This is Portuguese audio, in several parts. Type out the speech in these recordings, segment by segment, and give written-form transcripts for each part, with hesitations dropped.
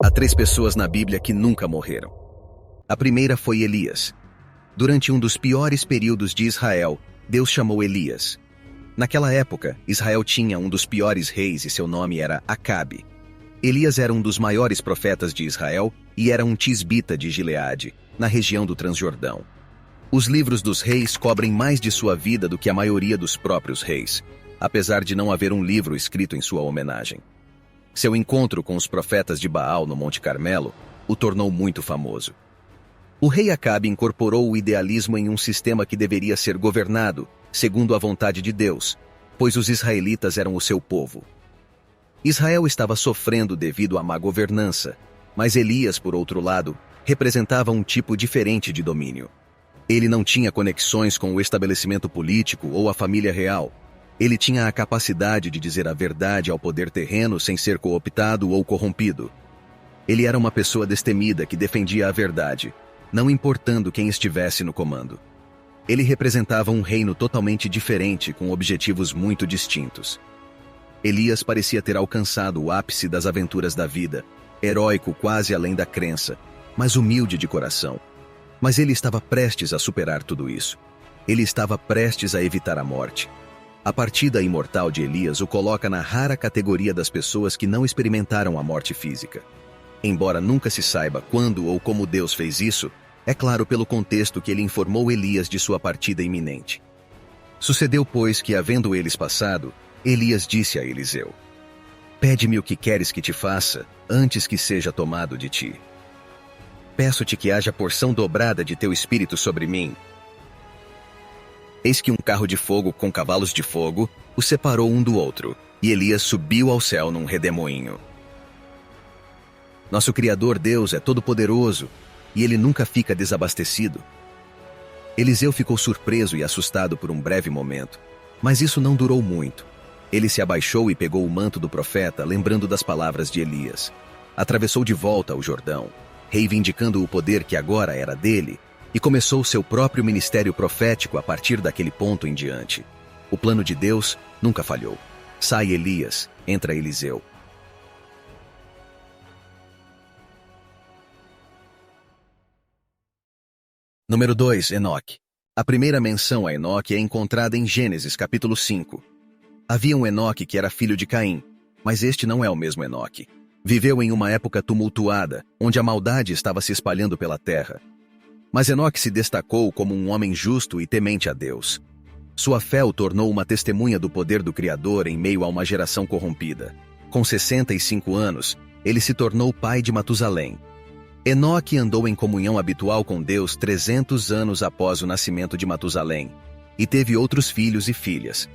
Há 3 pessoas na Bíblia que nunca morreram. A primeira foi Elias. Durante um dos piores períodos de Israel, Deus chamou Elias. Naquela época, Israel tinha um dos piores reis e seu nome era Acabe. Elias era um dos maiores profetas de Israel e era um tisbita de Gileade, na região do Transjordão. Os livros dos reis cobrem mais de sua vida do que a maioria dos próprios reis, apesar de não haver um livro escrito em sua homenagem. Seu encontro com os profetas de Baal no Monte Carmelo o tornou muito famoso. O rei Acabe incorporou o idealismo em um sistema que deveria ser governado segundo a vontade de Deus, pois os israelitas eram o seu povo. Israel estava sofrendo devido à má governança, mas Elias, por outro lado, representava um tipo diferente de domínio. Ele não tinha conexões com o estabelecimento político ou a família real. Ele tinha a capacidade de dizer a verdade ao poder terreno sem ser cooptado ou corrompido. Ele era uma pessoa destemida que defendia a verdade, não importando quem estivesse no comando. Ele representava um reino totalmente diferente com objetivos muito distintos. Elias parecia ter alcançado o ápice das aventuras da vida, heróico quase além da crença, mas humilde de coração. Mas ele estava prestes a superar tudo isso. Ele estava prestes a evitar a morte. A partida imortal de Elias o coloca na rara categoria das pessoas que não experimentaram a morte física. Embora nunca se saiba quando ou como Deus fez isso, é claro pelo contexto que ele informou Elias de sua partida iminente. Sucedeu, pois, que, havendo eles passado, Elias disse a Eliseu: "Pede-me o que queres que te faça, antes que seja tomado de ti. Peço-te que haja porção dobrada de teu espírito sobre mim." Eis que um carro de fogo com cavalos de fogo o separou um do outro, e Elias subiu ao céu num redemoinho. Nosso Criador Deus é todo-poderoso, e ele nunca fica desabastecido. Eliseu ficou surpreso e assustado por um breve momento, mas isso não durou muito. Ele se abaixou e pegou o manto do profeta, lembrando das palavras de Elias. Atravessou de volta o Jordão, reivindicando o poder que agora era dele, e começou seu próprio ministério profético a partir daquele ponto em diante. O plano de Deus nunca falhou. Sai Elias, entra Eliseu. Número 2, Enoque. A primeira menção a Enoque é encontrada em Gênesis capítulo 5. Havia um Enoque que era filho de Caim, mas este não é o mesmo Enoque. Viveu em uma época tumultuada, onde a maldade estava se espalhando pela terra. Mas Enoque se destacou como um homem justo e temente a Deus. Sua fé o tornou uma testemunha do poder do Criador em meio a uma geração corrompida. Com 65 anos, ele se tornou pai de Matusalém. Enoque andou em comunhão habitual com Deus 300 anos após o nascimento de Matusalém, e teve outros filhos e filhas.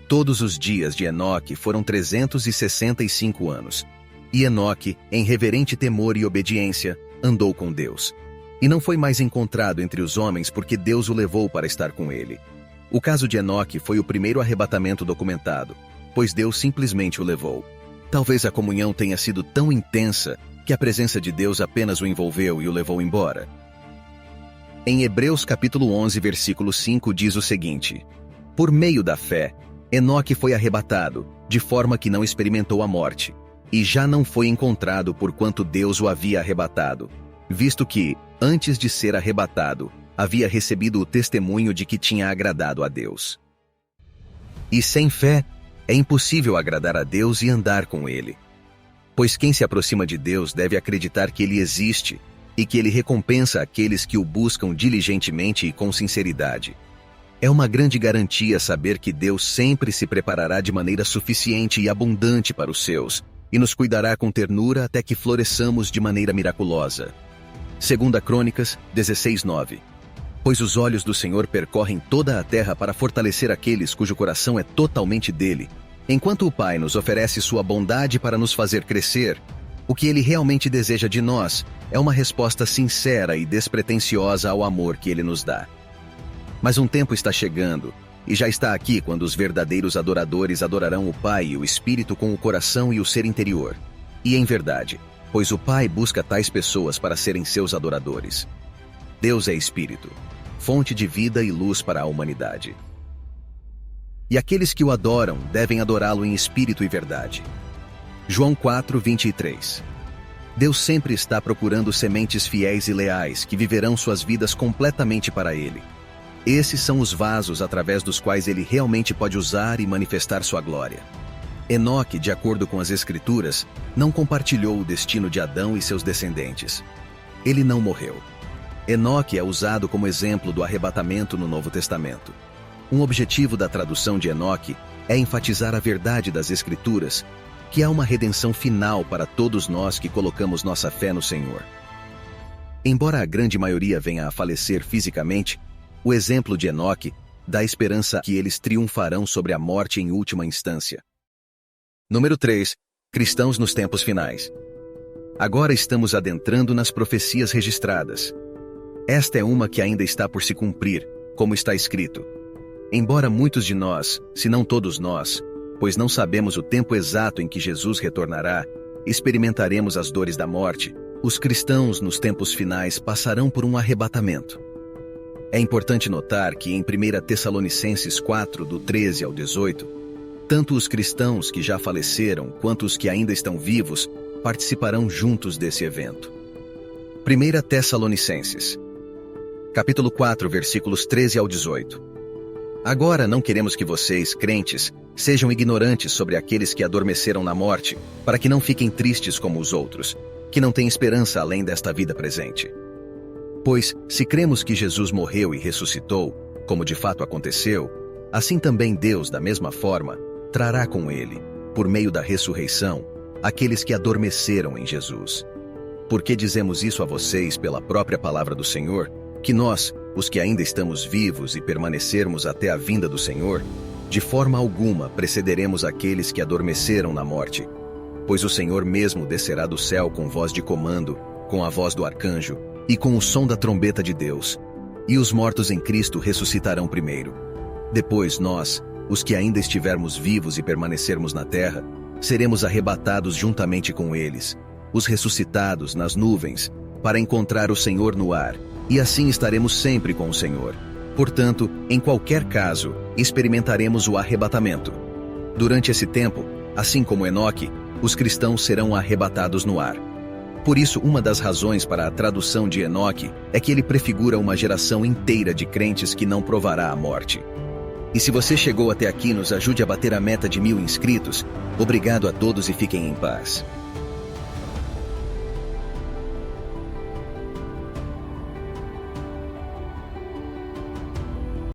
Todos os dias de Enoque foram 365 anos. E Enoque, em reverente temor e obediência, andou com Deus. E não foi mais encontrado entre os homens porque Deus o levou para estar com ele. O caso de Enoque foi o primeiro arrebatamento documentado, pois Deus simplesmente o levou. Talvez a comunhão tenha sido tão intensa que a presença de Deus apenas o envolveu e o levou embora. Em Hebreus capítulo 11, versículo 5 diz o seguinte: "Por meio da fé, Enoque foi arrebatado, de forma que não experimentou a morte, e já não foi encontrado porquanto Deus o havia arrebatado, visto que, antes de ser arrebatado, havia recebido o testemunho de que tinha agradado a Deus." E sem fé, é impossível agradar a Deus e andar com Ele. Pois quem se aproxima de Deus deve acreditar que Ele existe e que Ele recompensa aqueles que o buscam diligentemente e com sinceridade. É uma grande garantia saber que Deus sempre se preparará de maneira suficiente e abundante para os seus, e nos cuidará com ternura até que floresçamos de maneira miraculosa. 2 Crônicas 16:9. Pois os olhos do Senhor percorrem toda a terra para fortalecer aqueles cujo coração é totalmente dele. Enquanto o Pai nos oferece sua bondade para nos fazer crescer, o que Ele realmente deseja de nós é uma resposta sincera e despretensiosa ao amor que Ele nos dá. Mas um tempo está chegando, e já está aqui quando os verdadeiros adoradores adorarão o Pai e o Espírito com o coração e o ser interior. E em verdade, pois o Pai busca tais pessoas para serem seus adoradores. Deus é Espírito, fonte de vida e luz para a humanidade. E aqueles que o adoram devem adorá-lo em espírito e verdade. João 4:23. Deus sempre está procurando sementes fiéis e leais que viverão suas vidas completamente para Ele. Esses são os vasos através dos quais Ele realmente pode usar e manifestar sua glória. Enoque, de acordo com as Escrituras, não compartilhou o destino de Adão e seus descendentes. Ele não morreu. Enoque é usado como exemplo do arrebatamento no Novo Testamento. Um objetivo da tradução de Enoque é enfatizar a verdade das Escrituras, que há uma redenção final para todos nós que colocamos nossa fé no Senhor. Embora a grande maioria venha a falecer fisicamente, o exemplo de Enoque dá esperança que eles triunfarão sobre a morte em última instância. Número 3. Cristãos nos tempos finais. Agora estamos adentrando nas profecias registradas. Esta é uma que ainda está por se cumprir, como está escrito. Embora muitos de nós, se não todos nós, pois não sabemos o tempo exato em que Jesus retornará, experimentaremos as dores da morte, os cristãos nos tempos finais passarão por um arrebatamento. É importante notar que em 1 Tessalonicenses 4, do 13 ao 18, tanto os cristãos que já faleceram quanto os que ainda estão vivos participarão juntos desse evento. 1 Tessalonicenses, capítulo 4, versículos 13 ao 18. Agora não queremos que vocês, crentes, sejam ignorantes sobre aqueles que adormeceram na morte, para que não fiquem tristes como os outros, que não têm esperança além desta vida presente. Pois, se cremos que Jesus morreu e ressuscitou, como de fato aconteceu, assim também Deus, da mesma forma, trará com ele, por meio da ressurreição, aqueles que adormeceram em Jesus. Porque dizemos isso a vocês pela própria palavra do Senhor, que nós, os que ainda estamos vivos e permanecermos até a vinda do Senhor, de forma alguma precederemos aqueles que adormeceram na morte. Pois o Senhor mesmo descerá do céu com voz de comando, com a voz do arcanjo, e com o som da trombeta de Deus, e os mortos em Cristo ressuscitarão primeiro. Depois nós, os que ainda estivermos vivos e permanecermos na terra, seremos arrebatados juntamente com eles, os ressuscitados nas nuvens, para encontrar o Senhor no ar, e assim estaremos sempre com o Senhor. Portanto, em qualquer caso, experimentaremos o arrebatamento. Durante esse tempo, assim como Enoque, os cristãos serão arrebatados no ar. Por isso, uma das razões para a tradução de Enoque é que ele prefigura uma geração inteira de crentes que não provará a morte. E se você chegou até aqui, nos ajude a bater a meta de 1000 inscritos. Obrigado a todos e fiquem em paz.